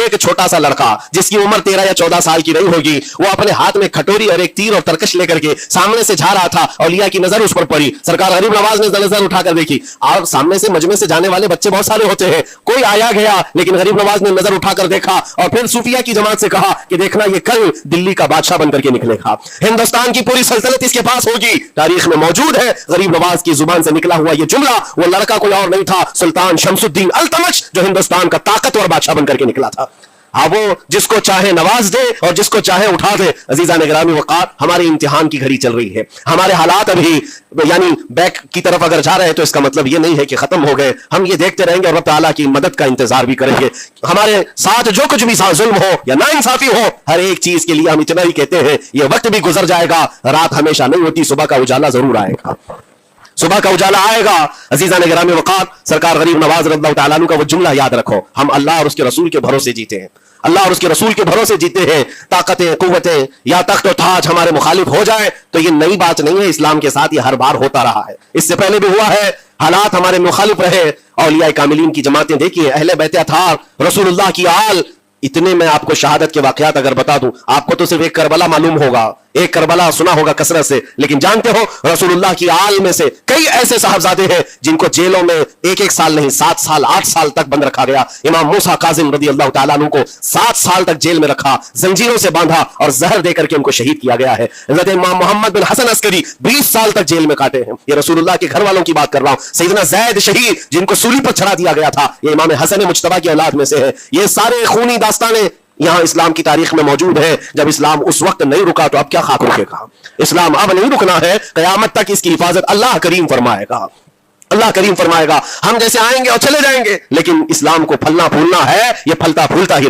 एक छोटा सा लड़का जिसकी उम्र 13 या 14 साल की नहीं होगी, वो अपने हाथ में खटोरी और एक तीर और तरकश लेकर के सामने से जा रहा था। औलिया की नजर उस पर पड़ी। सरकार गरीब नवाज ने नजर उठाकर देखी, और सामने से मजमे से जाने वाले बच्चे बहुत सारे होते हैं, कोई आया गया, लेकिन गरीब नवाज ने नजर उठाकर देखा और फिर सूफिया की जमात से कहा कि देखना ये कल दिल्ली का बादशाह बनकर के निकलेगा, हिंदुस्तान की पूरी सल्तनत इसके पास होगी। तारीख में मौजूद है गरीब नवाज की जुबान से निकला हुआ ये जुमला। वो लड़का कोई और नहीं था, सुल्तान शमसुद्दीन अल्तमश, जो हिंदुस्तान का ताकतवर बादशाह बनकर के निकला था। वो जिसको चाहे नवाज दे और जिसको चाहे उठा दे। अजीजा ने गिरामी वक़ार, हमारे इम्तिहान की घड़ी चल रही है, हमारे हालात अभी यानी बैक की तरफ अगर जा रहे हैं तो इसका मतलब ये नहीं है कि खत्म हो गए। हम ये देखते रहेंगे और रब तआला की मदद का इंतजार भी करेंगे। हमारे साथ जो कुछ भी जुल्म हो या नाइंसाफी हो, हर एक चीज के लिए हम इतना ही कहते हैं, ये वक्त भी गुजर जाएगा, रात हमेशा नहीं होती, सुबह का उजाला जरूर आएगा, सुबह का उजाला आएगा। अजीजा ने गिरामी वक़ार, सरकार गरीब नवाज रज़ियल्लाहु तआला अन्हु का वो जुमला याद रखो, हम अल्लाह और उसके रसूल के भरोसे जीते हैं, अल्लाह और उसके रसूल के भरोसे जीते हैं। ताकतें, कुव्वतें या तख्त और ताज हमारे मुखालिफ हो जाए तो ये नई बात नहीं है, इस्लाम के साथ ये हर बार होता रहा है, इससे पहले भी हुआ है, हालात हमारे मुखालिफ रहे। औलिया कामिलीन की जमातें देखिए, अहले बैत अथार, रसूलुल्लाह की आल, इतने मैं आपको शहादत के वाकयात अगर बता दूं, आपको तो सिर्फ एक करबला मालूम होगा, एक करबला सुना होगा कसरत से, लेकिन जानते हो रसूलुल्लाह की आल में से कई ऐसे साहबजादे हैं जिनको जेलों में एक साल नहीं 7 साल 8 साल तक बंद रखा गया। इमाम मूसा काजिम रज़ियल्लाहु तआला अन्हु को 7 साल तक जेल में रखा, जंजीरों से बांधा और जहर देकर के उनको शहीद किया गया है। हज़रत इमाम मोहम्मद बिन हसन अस्करी 20 साल तक जेल में काटे हैं। ये रसूलुल्लाह के घर वालों की बात कर रहा हूं। सैयदना ज़ैद शहीद, जिनको सूली पर चढ़ा दिया गया था, ये इमाम हसन मुज्तबा की औलाद में से है। ये सारे खूनी दास्तानें यहां इस्लाम की तारीख में मौजूद है। जब इस्लाम उस वक्त नहीं रुका तो अब क्या खाक रुकेगा? इस्लाम अब नहीं रुकना है, क़यामत तक इसकी हिफाजत अल्लाह करीम फरमाएगा, अल्लाह करीम फरमाएगा। हम जैसे आएंगे और चले जाएंगे, लेकिन इस्लाम को फलना फूलना है, ये फलता फूलता ही